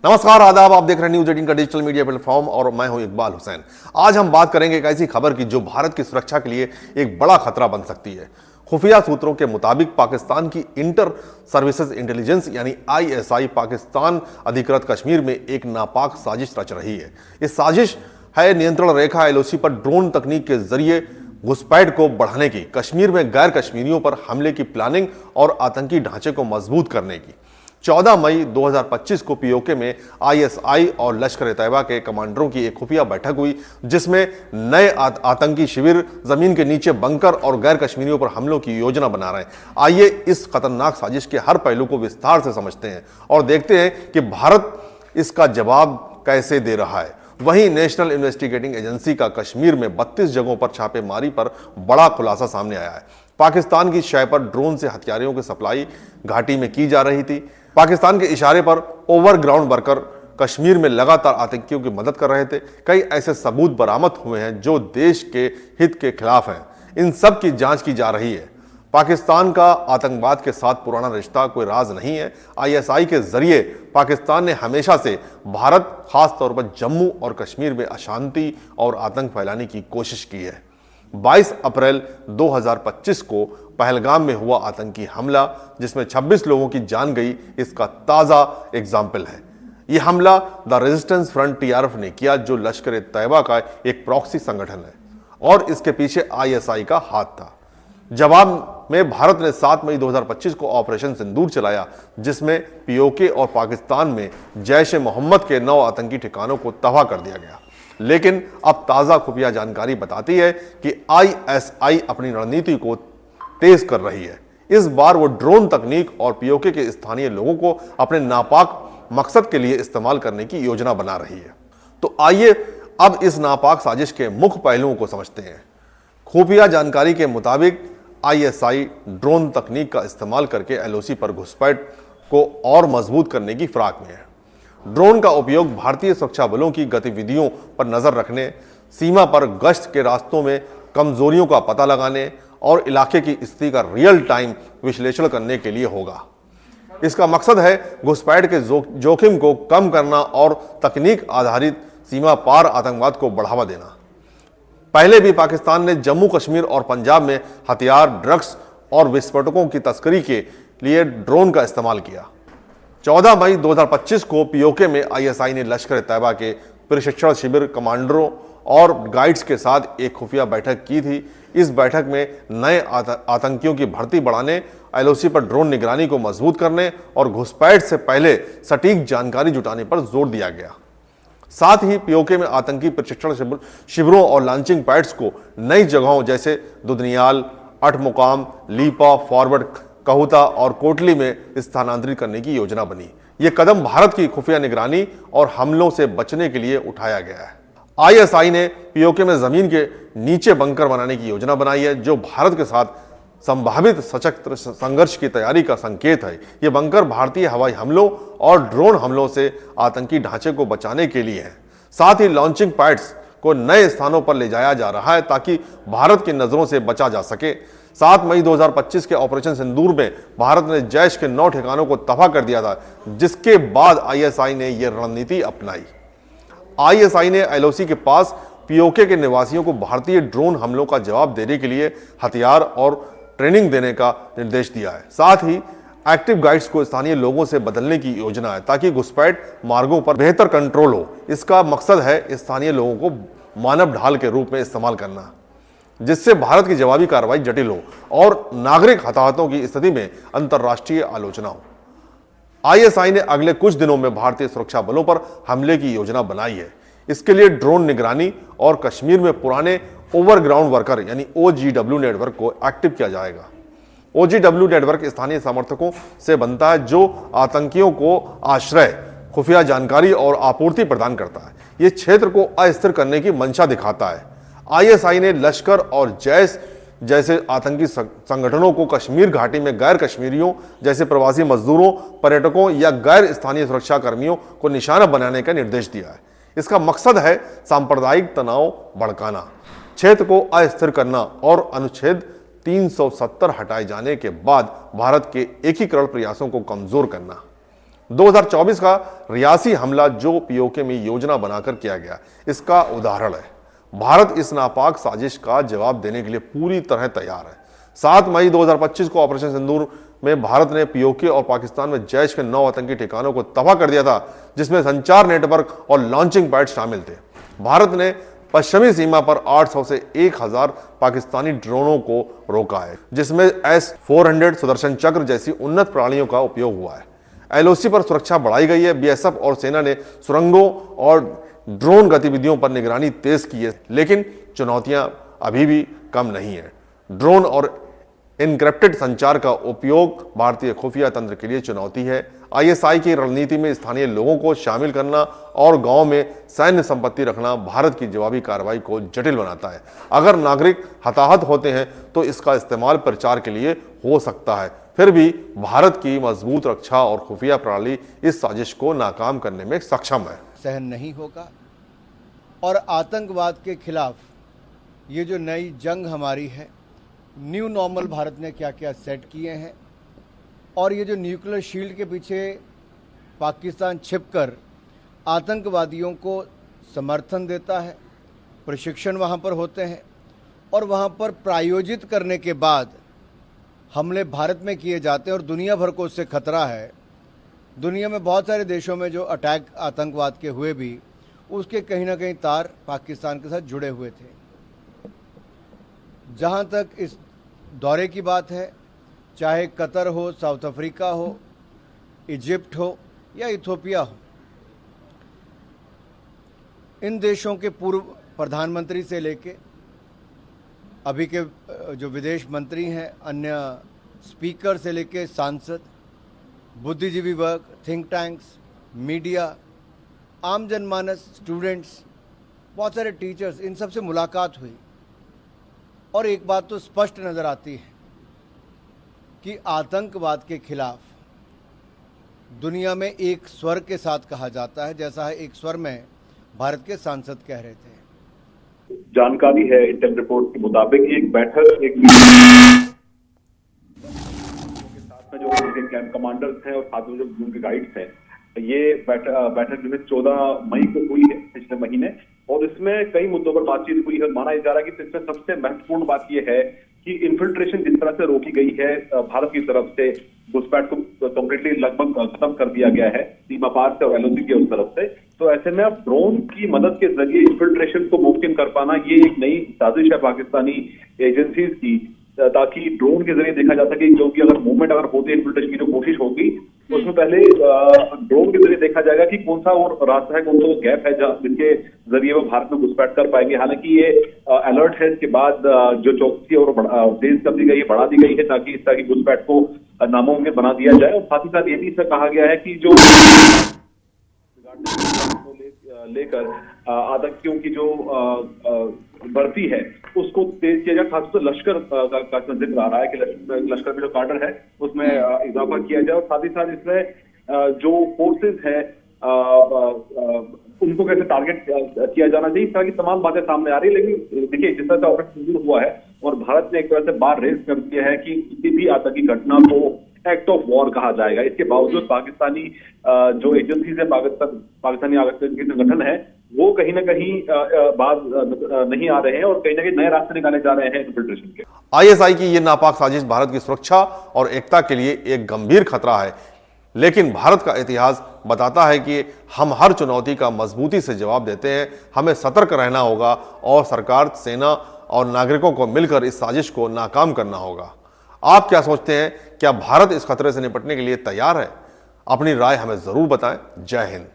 नमस्कार, आदाब। आप देख रहे हैं न्यूज 18 का डिजिटल मीडिया प्लेटफॉर्म और मैं हूं इकबाल हुसैन। आज हम बात करेंगे एक ऐसी खबर की जो भारत की सुरक्षा के लिए एक बड़ा खतरा बन सकती है। खुफिया सूत्रों के मुताबिक पाकिस्तान की इंटर सर्विसेज इंटेलिजेंस यानी ISI पाकिस्तान अधिकृत कश्मीर में एक नापाक साजिश रच रही है। इस साजिश है नियंत्रण रेखा LOC पर ड्रोन तकनीक के जरिए घुसपैठ को बढ़ाने की, कश्मीर में गैर कश्मीरियों पर हमले की प्लानिंग और आतंकी ढांचे को मजबूत करने की। 14 मई 2025 को POK में ISI और लश्कर-ए-तैयबा के कमांडरों की एक खुफिया बैठक हुई, जिसमें नए आतंकी शिविर, जमीन के नीचे बंकर और गैर कश्मीरियों पर हमलों की योजना बना रहे हैं। आइए इस खतरनाक साजिश के हर पहलू को विस्तार से समझते हैं और देखते हैं कि भारत इसका जवाब कैसे दे रहा है। वहीं नेशनल इन्वेस्टिगेटिंग एजेंसी का कश्मीर में 32 जगहों पर छापेमारी पर बड़ा खुलासा सामने आया है। पाकिस्तान की शय पर ड्रोन से हथियारों की सप्लाई घाटी में की जा रही थी। पाकिस्तान के इशारे पर ओवरग्राउंड वर्कर कश्मीर में लगातार आतंकियों की मदद कर रहे थे। कई ऐसे सबूत बरामद हुए हैं जो देश के हित के खिलाफ हैं। इन सब की जांच की जा रही है। पाकिस्तान का आतंकवाद के साथ पुराना रिश्ता कोई राज नहीं है। ISI के जरिए पाकिस्तान ने हमेशा से भारत, खास तौर पर जम्मू और कश्मीर में अशांति और आतंक फैलाने की कोशिश की है। 22 अप्रैल 2025 को पहलगाम में हुआ आतंकी हमला, जिसमें 26 लोगों की जान गई, इसका ताजा एग्जाम्पल है। यह हमला द रेजिस्टेंस फ्रंट TRF ने किया, जो लश्कर-ए-तैयबा का एक प्रॉक्सी संगठन है और इसके पीछे ISI का हाथ था। जवाब में भारत ने 7 मई 2025 को ऑपरेशन सिंदूर चलाया, जिसमें POK और पाकिस्तान में जैश-ए-मोहम्मद के 9 आतंकी ठिकानों को तबाह कर दिया गया। लेकिन अब ताजा खुफिया जानकारी बताती है कि ISI अपनी रणनीति को तेज कर रही है। इस बार वो ड्रोन तकनीक और POK के स्थानीय लोगों को अपने नापाक मकसद के लिए इस्तेमाल करने की योजना बना रही है। तो आइए अब इस नापाक साजिश के मुख्य पहलुओं को समझते हैं। खुफिया जानकारी के मुताबिक ISI ड्रोन तकनीक का इस्तेमाल करके LOC पर घुसपैठ को और मजबूत करने की फिराक में है। ड्रोन का उपयोग भारतीय सुरक्षा बलों की गतिविधियों पर नजर रखने, सीमा पर गश्त के रास्तों में कमजोरियों का पता लगाने और इलाके की स्थिति का रियल टाइम विश्लेषण करने के लिए होगा। इसका मकसद है घुसपैठ के जोखिम को कम करना और तकनीक आधारित सीमा पार आतंकवाद को बढ़ावा देना। पहले भी पाकिस्तान ने जम्मू कश्मीर और पंजाब में हथियार, ड्रग्स और विस्फोटकों की तस्करी के लिए ड्रोन का इस्तेमाल किया। 14 मई 2025 को POK में ISI ने लश्कर-ए-तैयबा के प्रशिक्षण शिविर, कमांडरों और गाइड्स के साथ एक खुफिया बैठक की थी। इस बैठक में नए आतंकियों की भर्ती बढ़ाने, LOC पर ड्रोन निगरानी को मजबूत करने और घुसपैठ से पहले सटीक जानकारी जुटाने पर जोर दिया गया। साथ ही POK में आतंकी प्रशिक्षण शिविरों और लॉन्चिंग पैड्स को नई जगहों जैसे दुदनियाल, अठमुकाम, लीपा, फॉरवर्ड, कहुता और कोटली में स्थानांतरित करने की योजना बनी। यह कदम भारत की खुफिया निगरानी और हमलों से बचने के लिए उठाया गया है। ISI ने POK में जमीन के नीचे बंकर बनाने की योजना बनाई है, जो भारत के साथ संभावित सशस्त्र संघर्ष की तैयारी का संकेत है। ये बंकर भारतीय हवाई हमलों और ड्रोन हमलों से आतंकी ढांचे को बचाने के लिए है। साथ ही लॉन्चिंग पैड्स को नए स्थानों पर ले जाया जा रहा है ताकि भारत की नजरों से बचा जा सके। 7 मई 2025 के ऑपरेशन सिंदूर में भारत ने जैश के 9 ठिकानों को तबाह कर दिया था, जिसके बाद ISI ने यह रणनीति अपनाई। ISI ने LOC के पास POK के निवासियों को भारतीय ड्रोन हमलों का जवाब देने के लिए हथियार और ट्रेनिंग देने का निर्देश दिया है। साथ ही एक्टिव गाइड्स को स्थानीय लोगों से बदलने की योजना है ताकि घुसपैठ मार्गों पर बेहतर कंट्रोल हो। इसका मकसद है स्थानीय लोगों को मानव ढाल के रूप में इस्तेमाल करना, जिससे भारत की जवाबी कार्रवाई जटिल हो और नागरिक हताहतों की स्थिति में अंतर्राष्ट्रीय आलोचना हो। ISI ने अगले कुछ दिनों में भारतीय सुरक्षा बलों पर हमले की योजना बनाई है। इसके लिए ड्रोन निगरानी और कश्मीर में पुराने ओवरग्राउंड वर्कर यानी OGW नेटवर्क को एक्टिव किया जाएगा। OGW नेटवर्क स्थानीय समर्थकों से बनता है जो आतंकियों को आश्रय, खुफिया जानकारी और आपूर्ति प्रदान करता है। यह क्षेत्र को अस्थिर करने की मंशा दिखाता है। ISI ने लश्कर और जैश जैसे आतंकी संगठनों को कश्मीर घाटी में गैर कश्मीरियों जैसे प्रवासी मजदूरों, पर्यटकों या गैर स्थानीय सुरक्षा कर्मियों को निशाना बनाने का निर्देश दिया है। इसका मकसद है सांप्रदायिक तनाव भड़काना, क्षेत्र को अस्थिर करना और अनुच्छेद 370 हटाए जाने के बाद भारत के एकीकरण प्रयासों को कमजोर करना। 2024 का रियासी हमला जो पीओके में योजना बनाकर किया गया, इसका उदाहरण है। भारत इस नापाक साजिश का जवाब देने के लिए पूरी तरह तैयार है। 7 मई 2025 को ऑपरेशन सिंदूर में भारत ने पीओके और पाकिस्तान में जैश के 9 आतंकी ठिकानों को तबाह कर दिया था, जिसमें संचार नेटवर्क और लॉन्चिंग पैड शामिल थे। भारत ने पश्चिमी सीमा पर 800 से 1000 पाकिस्तानी ड्रोनों को रोका है, जिसमें S-400 सुदर्शन चक्र जैसी उन्नत प्रणालियों का उपयोग हुआ है। एलओसी पर सुरक्षा बढ़ाई गई है। बीएसएफ और सेना ने सुरंगों और ड्रोन गतिविधियों पर निगरानी तेज की है, लेकिन चुनौतियां अभी भी कम नहीं है। ड्रोन और एन्क्रिप्टेड संचार का उपयोग भारतीय खुफिया तंत्र के लिए चुनौती है। आईएसआई की रणनीति में स्थानीय लोगों को शामिल करना और गांव में सैन्य संपत्ति रखना भारत की जवाबी कार्रवाई को जटिल बनाता है। अगर नागरिक हताहत होते हैं तो इसका इस्तेमाल प्रचार के लिए हो सकता है। फिर भी भारत की मजबूत रक्षा और खुफिया प्रणाली इस साजिश को नाकाम करने में सक्षम है। सहन नहीं होगा और आतंकवाद के खिलाफ ये जो नई जंग हमारी है, न्यू नॉर्मल भारत ने क्या क्या सेट किए हैं, और ये जो न्यूक्लियर शील्ड के पीछे पाकिस्तान छिपकर आतंकवादियों को समर्थन देता है, प्रशिक्षण वहाँ पर होते हैं और वहाँ पर प्रायोजित करने के बाद हमले भारत में किए जाते हैं और दुनिया भर को उससे खतरा है। दुनिया में बहुत सारे देशों में जो अटैक आतंकवाद के हुए भी, उसके कहीं ना कहीं तार पाकिस्तान के साथ जुड़े हुए थे। जहाँ तक इस दौरे की बात है, चाहे कतर हो, साउथ अफ्रीका हो, इजिप्ट हो या इथोपिया हो, इन देशों के पूर्व प्रधानमंत्री से लेके अभी के जो विदेश मंत्री हैं, अन्य स्पीकर से लेके सांसद, बुद्धिजीवी वर्ग, थिंक टैंक्स, मीडिया, आम जनमानस, स्टूडेंट्स, बहुत सारे टीचर्स, इन सब से मुलाकात हुई और एक बात तो स्पष्ट नज़र आती है कि आतंकवाद के खिलाफ दुनिया में एक स्वर के साथ कहा जाता है, जैसा है एक स्वर में भारत के सांसद कह रहे थे। जानकारी है इंटेल रिपोर्ट के मुताबिक एक बैठक के साथ में जो उनके कैंप कमांडर्स हैं और साथ में जो उनके गाइड्स हैं, ये बैठक जो है 14 मई को हुई है पिछले महीने, और इसमें कई मुद्दों पर बातचीत हुई है। माना जा रहा है कि इसमें सबसे महत्वपूर्ण बात यह है कि इन्फिल्ट्रेशन जिस तरह से रोकी गई है भारत की तरफ से, घुसपैठ को कम्प्लीटली लगभग खत्म कर दिया गया है सीमा पार से और एलओसी के उस तरफ से, तो ऐसे में अब ड्रोन की मदद के जरिए इन्फिल्ट्रेशन को मुमकिन कर पाना, ये एक नई साजिश है पाकिस्तानी एजेंसीज की, ताकि ड्रोन के जरिए देखा जा सके, क्योंकि अगर मूवमेंट अगर होती है, इन्फिल्ट्रेशन की जो कोशिश होगी, उसमें पहले ड्रोन के जरिए देखा जाएगा कि कौन सा और रास्ता है, कौन सा गैप है जिनके जरिए वो भारत में घुसपैठ कर पाएंगे। हालांकि ये अलर्ट है, इसके बाद जो चौकसी और तेज कर दी गई है, बढ़ा दी गई है, ताकि इस तरह की घुसपैठ को नामुमकिन बना दिया जाए। और साथ ही साथ ये भी कहा गया है कि जो लेकर आतंकियों की जो भर्ती है उसको तेज किया जाए। खासतौर से लश्कर का जिक्र आ रहा है कि लश्कर में जो काडर है उसमें इजाफा किया जाए, और साथ ही साथ इसमें जो फोर्सेस है उनको कैसे टारगेट किया जाना चाहिए, इस तरह की तमाम बातें सामने आ रही है। लेकिन देखिए, जिस तरह से ऑपरेशन शुरू हुआ है और भारत ने एक तरह से बार रेस कर दिया है कि किसी भी आतंकी घटना को एक्ट ऑफ वॉर कहा जाएगा। इसके बावजूद पाकिस्तानी जो एजेंसीज है, पाकिस्तानी आतंकी संगठन है, वो कहीं ना कहीं बात नहीं आ रहे हैं और कहीं ना कहीं नए रास्ते निकाले जा रहे हैं इन्फिल्ट्रेशन के। आईएसआई की ये नापाक साजिश भारत की सुरक्षा और एकता के लिए एक गंभीर खतरा है, लेकिन भारत का इतिहास बताता है कि हम हर चुनौती का मजबूती से जवाब देते हैं। हमें सतर्क रहना होगा और सरकार, सेना और नागरिकों को मिलकर इस साजिश को नाकाम करना होगा। आप क्या सोचते हैं? क्या भारत इस खतरे से निपटने के लिए तैयार है? अपनी राय हमें जरूर बताएं। जय हिंद।